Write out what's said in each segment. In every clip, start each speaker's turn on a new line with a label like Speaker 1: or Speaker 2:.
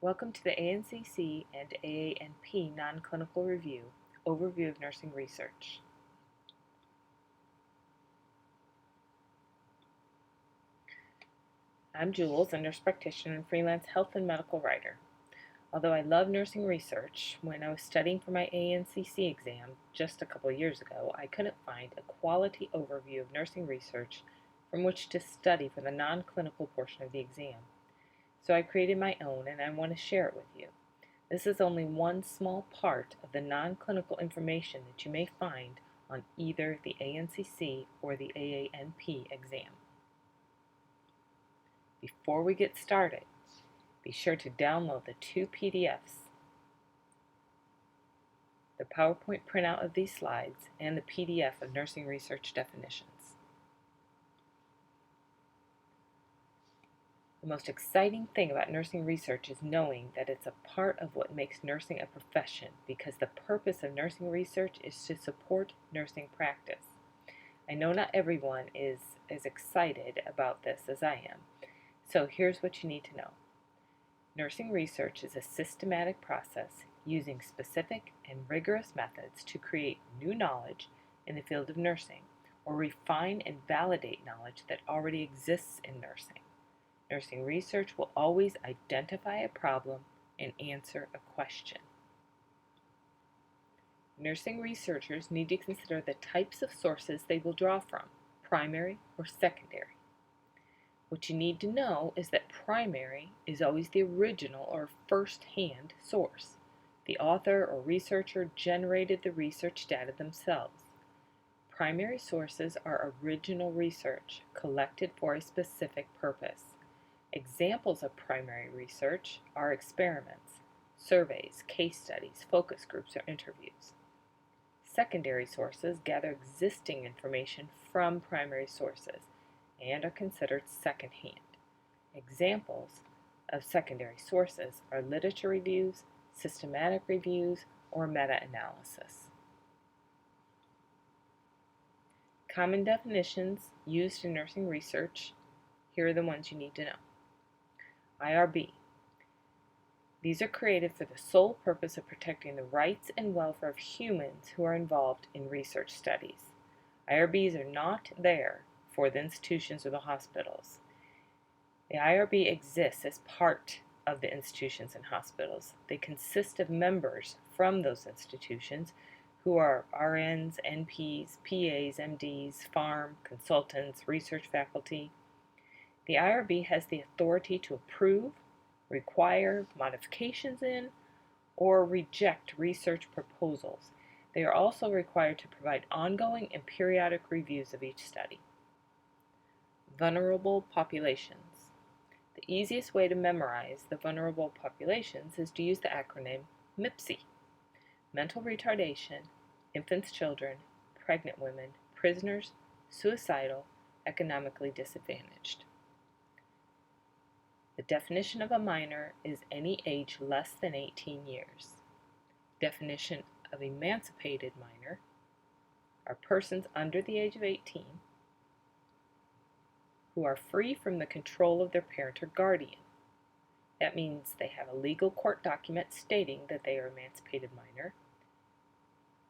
Speaker 1: Welcome to the ANCC and AANP Non-Clinical Review, Overview of Nursing Research. I'm Jules, a nurse practitioner and freelance health and medical writer. Although I love nursing research, when I was studying for my ANCC exam just a couple years ago, I couldn't find a quality overview of nursing research from which to study for the non-clinical portion of the exam. So I created my own and I want to share it with you. This is only one small part of the non-clinical information that you may find on either the ANCC or the AANP exam. Before we get started, be sure to download the two PDFs, the PowerPoint printout of these slides and the PDF of nursing research definitions. The most exciting thing about nursing research is knowing that it's a part of what makes nursing a profession, because the purpose of nursing research is to support nursing practice. I know not everyone is as excited about this as I am, so here's what you need to know. Nursing research is a systematic process using specific and rigorous methods to create new knowledge in the field of nursing, or refine and validate knowledge that already exists in nursing. Nursing research will always identify a problem and answer a question. Nursing researchers need to consider the types of sources they will draw from, primary or secondary. What you need to know is that primary is always the original or first-hand source. The author or researcher generated the research data themselves. Primary sources are original research collected for a specific purpose. Examples of primary research are experiments, surveys, case studies, focus groups, or interviews. Secondary sources gather existing information from primary sources and are considered secondhand. Examples of secondary sources are literature reviews, systematic reviews, or meta-analysis. Common definitions used in nursing research, here are the ones you need to know. IRB. These are created for the sole purpose of protecting the rights and welfare of humans who are involved in research studies. IRBs are not there for the institutions or the hospitals. The IRB exists as part of the institutions and hospitals. They consist of members from those institutions who are RNs, NPs, PAs, MDs, pharm, consultants, research faculty. The IRB has the authority to approve, require modifications in, or reject research proposals. They are also required to provide ongoing and periodic reviews of each study. Vulnerable populations. The easiest way to memorize the vulnerable populations is to use the acronym MIPSI. Mental retardation, infants, children, pregnant women, prisoners, suicidal, economically disadvantaged. The definition of a minor is any age less than 18 years. Definition of emancipated minor are persons under the age of 18 who are free from the control of their parent or guardian. That means they have a legal court document stating that they are an emancipated minor,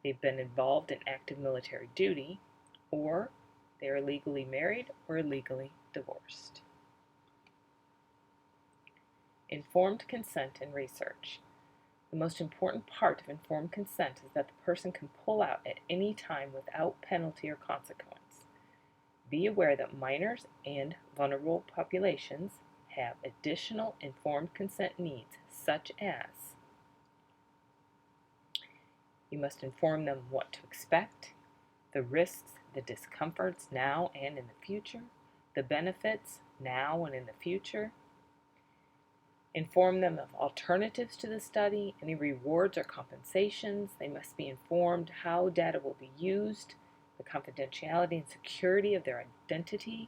Speaker 1: they've been involved in active military duty, or they are legally married or legally divorced. Informed consent in research. The most important part of informed consent is that the person can pull out at any time without penalty or consequence. Be aware that minors and vulnerable populations have additional informed consent needs, such as you must inform them what to expect, the risks, the discomforts now and in the future, the benefits now and in the future. Inform them of alternatives to the study, any rewards or compensations. They must be informed how data will be used, the confidentiality and security of their identity,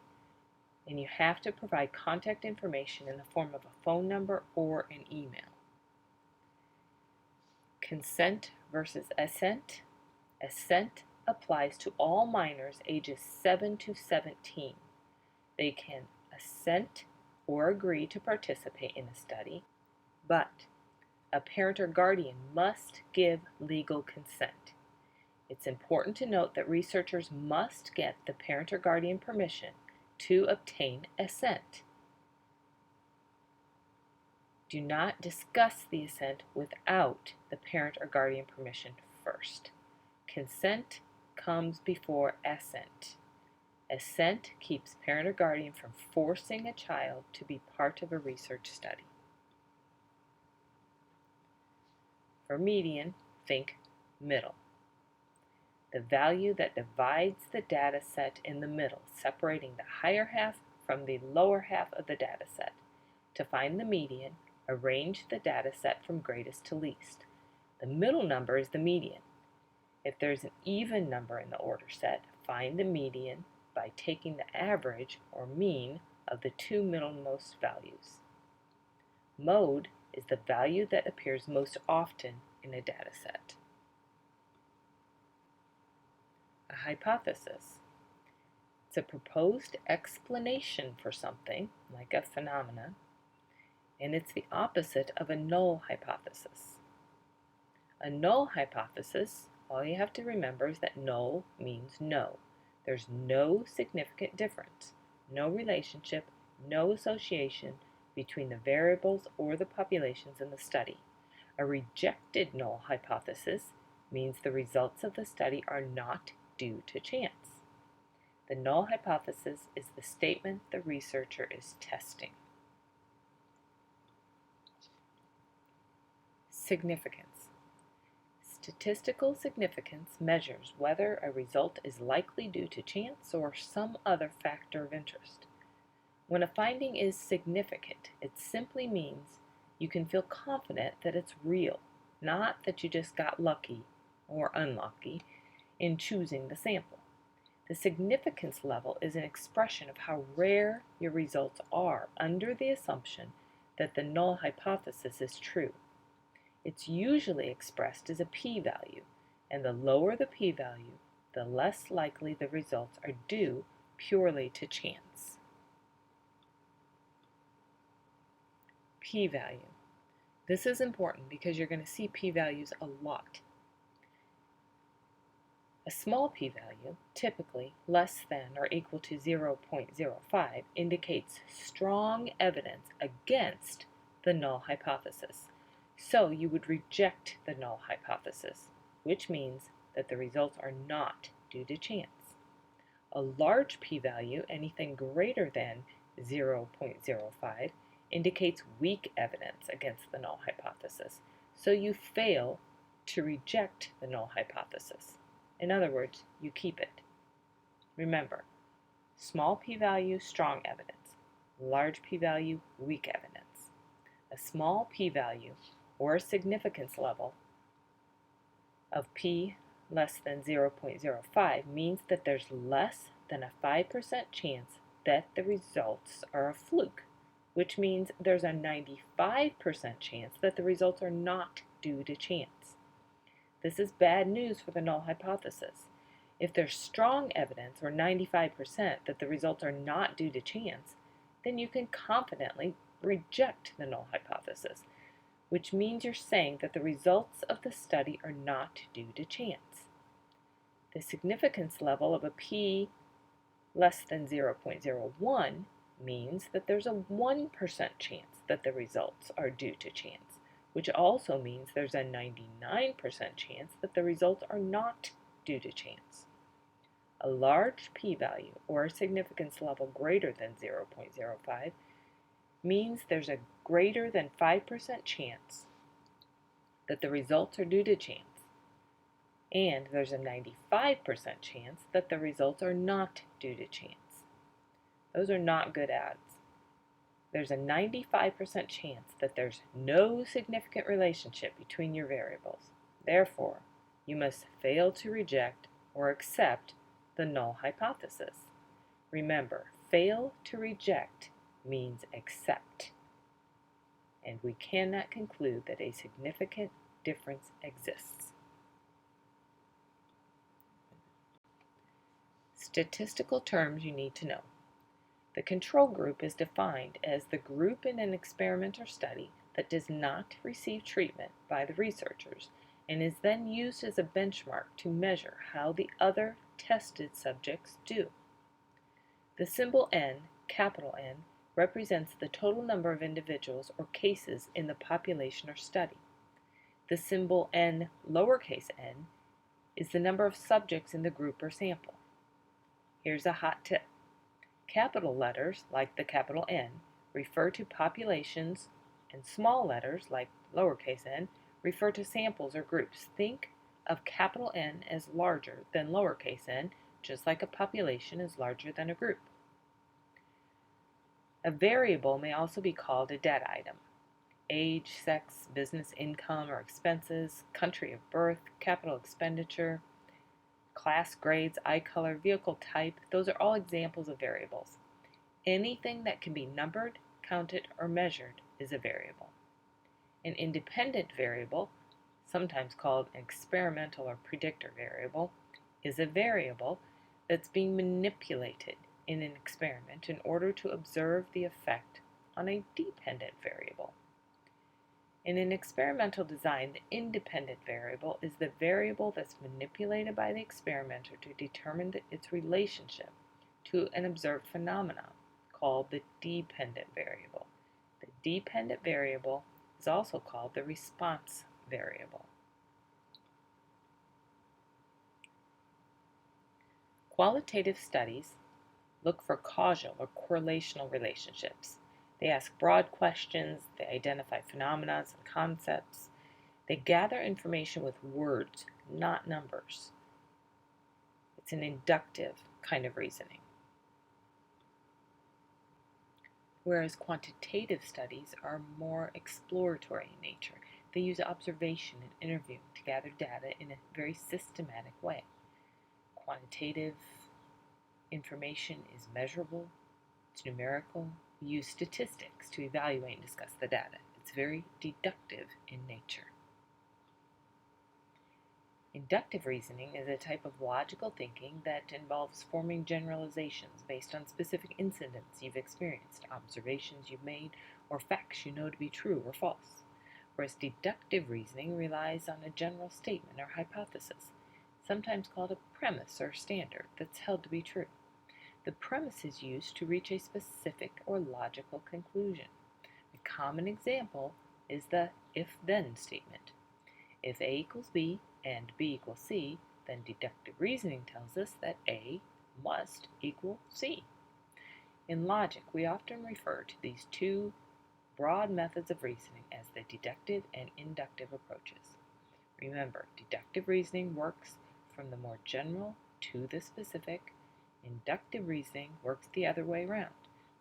Speaker 1: and you have to provide contact information in the form of a phone number or an email. Consent versus assent. Assent applies to all minors ages 7 to 17. They can assent or agree to participate in a study. but a parent or guardian must give legal consent. It's important to note that researchers must get the parent or guardian permission to obtain assent. Do not discuss the assent without the parent or guardian permission first. Consent comes before assent. Assent keeps parent or guardian from forcing a child to be part of a research study. For median, think middle. The value that divides the data set in the middle, separating the higher half from the lower half of the data set. To find the median, arrange the data set from greatest to least. The middle number is the median. If there's an even number in the order set, find the median by taking the average or mean of the two middlemost values. Mode is the value that appears most often in a data set. A hypothesis. It's a proposed explanation for something, like a phenomena, and it's the opposite of a null hypothesis. A null hypothesis, all you have to remember is that null means no. There's no significant difference, no relationship, no association between the variables or the populations in the study. A rejected null hypothesis means the results of the study are not due to chance. The null hypothesis is the statement the researcher is testing. Significance. Statistical significance measures whether a result is likely due to chance or some other factor of interest. When a finding is significant, it simply means you can feel confident that it's real, not that you just got lucky or unlucky in choosing the sample. The significance level is an expression of how rare your results are under the assumption that the null hypothesis is true. It's usually expressed as a p-value, and the lower the p-value, the less likely the results are due purely to chance. P-value. This is important because you're going to see p-values a lot. A small p-value, typically less than or equal to 0.05, indicates strong evidence against the null hypothesis. So you would reject the null hypothesis, which means that the results are not due to chance. A large p-value, anything greater than 0.05, indicates weak evidence against the null hypothesis, so you fail to reject the null hypothesis. In other words, you keep it. Remember, small p-value, strong evidence. Large p-value, weak evidence. A small p-value or significance level of p less than 0.05 means that there's less than a 5% chance that the results are a fluke, which means there's a 95% chance that the results are not due to chance. This is bad news for the null hypothesis. If there's strong evidence, or 95%, that the results are not due to chance, then you can confidently reject the null hypothesis, which means you're saying that the results of the study are not due to chance. The significance level of a p less than 0.01 means that there's a 1% chance that the results are due to chance, which also means there's a 99% chance that the results are not due to chance. A large p-value, or a significance level greater than 0.05, means there's a greater than 5% chance that the results are due to chance, and there's a 95% chance that the results are not due to chance. Those are not good odds. There's a 95% chance that there's no significant relationship between your variables. Therefore, you must fail to reject or accept the null hypothesis. Remember, fail to reject means accept, and we cannot conclude that a significant difference exists. Statistical terms you need to know. The control group is defined as the group in an experiment or study that does not receive treatment by the researchers and is then used as a benchmark to measure how the other tested subjects do. The symbol N, capital N, represents the total number of individuals or cases in the population or study. The symbol N, lowercase n, is the number of subjects in the group or sample. Here's a hot tip. Capital letters, like the capital N, refer to populations, and small letters, like lowercase n, refer to samples or groups. Think of capital N as larger than lowercase n, just like a population is larger than a group. A variable may also be called a data item. Age, sex, business income or expenses, country of birth, capital expenditure, class, grades, eye color, vehicle type, those are all examples of variables. Anything that can be numbered, counted, or measured is a variable. An independent variable, sometimes called an experimental or predictor variable, is a variable that's being manipulated in an experiment in order to observe the effect on a dependent variable. In an experimental design, the independent variable is the variable that's manipulated by the experimenter to determine its relationship to an observed phenomenon, called the dependent variable. The dependent variable is also called the response variable. Qualitative studies look for causal or correlational relationships. They ask broad questions, they identify phenomena and concepts. They gather information with words, not numbers. It's an inductive kind of reasoning. Whereas quantitative studies are more exploratory in nature. They use observation and interviewing to gather data in a very systematic way. Quantitative information is measurable, it's numerical. We use statistics to evaluate and discuss the data. It's very deductive in nature. Inductive reasoning is a type of logical thinking that involves forming generalizations based on specific incidents you've experienced, observations you've made, or facts you know to be true or false. Whereas deductive reasoning relies on a general statement or hypothesis, sometimes called a premise or standard that's held to be true. The premise is used to reach a specific or logical conclusion. A common example is the if-then statement. If A equals B and B equals C, then deductive reasoning tells us that A must equal C. In logic, we often refer to these two broad methods of reasoning as the deductive and inductive approaches. Remember, deductive reasoning works from the more general to the specific. Inductive reasoning works the other way around,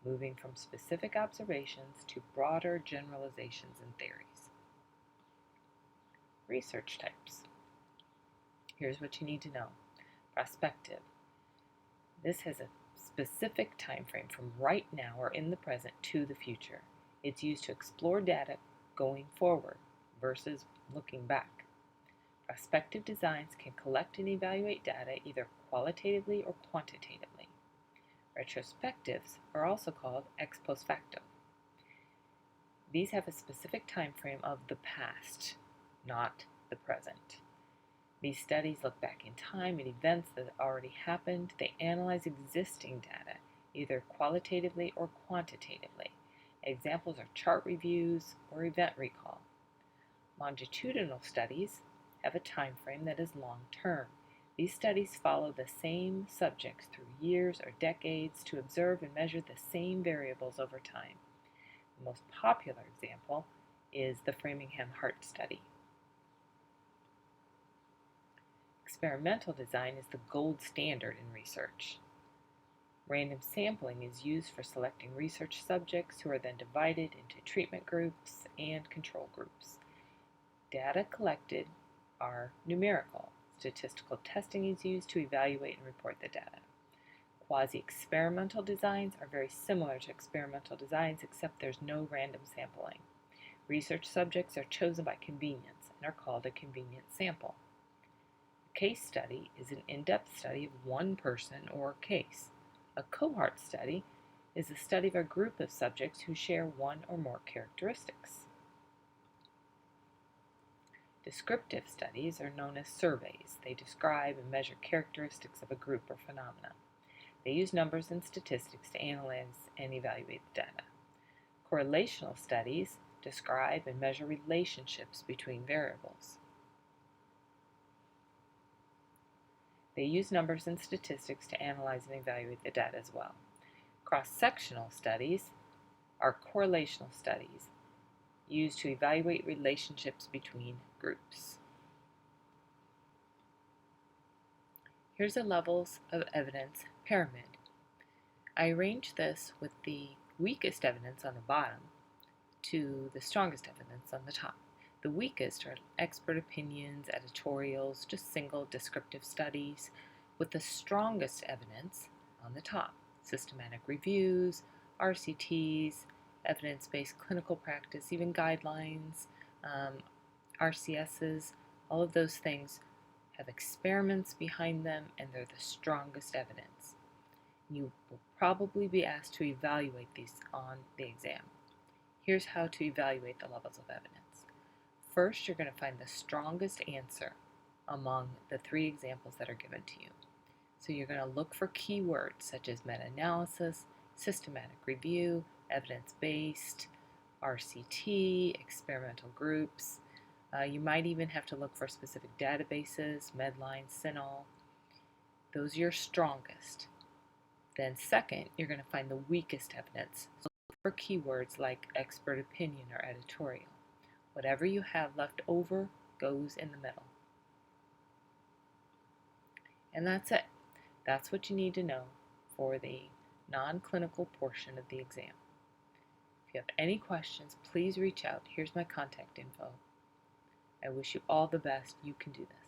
Speaker 1: moving from specific observations to broader generalizations and theories. Research types. Here's what you need to know. Prospective. This has a specific time frame from right now or in the present to the future. It's used to explore data going forward versus looking back. Prospective designs can collect and evaluate data either qualitatively or quantitatively. Retrospectives are also called ex post facto. These have a specific time frame of the past, not the present. These studies look back in time at events that already happened. They analyze existing data, either qualitatively or quantitatively. Examples are chart reviews or event recall. Longitudinal studies have a time frame that is long-term. These studies follow the same subjects through years or decades to observe and measure the same variables over time. The most popular example is the Framingham Heart Study. Experimental design is the gold standard in research. Random sampling is used for selecting research subjects who are then divided into treatment groups and control groups. Data collected are numerical. Statistical testing is used to evaluate and report the data. Quasi-experimental designs are very similar to experimental designs, except there's no random sampling. Research subjects are chosen by convenience and are called a convenient sample. A case study is an in-depth study of one person or case. A cohort study is a study of a group of subjects who share one or more characteristics. Descriptive studies are known as surveys. They describe and measure characteristics of a group or phenomena. They use numbers and statistics to analyze and evaluate the data. Correlational studies describe and measure relationships between variables. They use numbers and statistics to analyze and evaluate the data as well. Cross-sectional studies are correlational studies used to evaluate relationships between groups. Here's a levels of evidence pyramid. I arranged this with the weakest evidence on the bottom to the strongest evidence on the top. The weakest are expert opinions, editorials, just single descriptive studies, with the strongest evidence on the top. Systematic reviews, RCTs, evidence-based clinical practice, even guidelines, RCSs, all of those things have experiments behind them, and they're the strongest evidence. You will probably be asked to evaluate these on the exam. Here's how to evaluate the levels of evidence. First, you're going to find the strongest answer among the 3 examples that are given to you. So you're going to look for keywords such as meta-analysis, systematic review, evidence-based, RCT, experimental groups. You might even have to look for specific databases, Medline, CINAHL. Those are your strongest. Then second, you're going to find the weakest evidence. So look for keywords like expert opinion or editorial. Whatever you have left over goes in the middle. And that's it. That's what you need to know for the non-clinical portion of the exam. If you have any questions, please reach out. Here's my contact info. I wish you all the best. You can do this.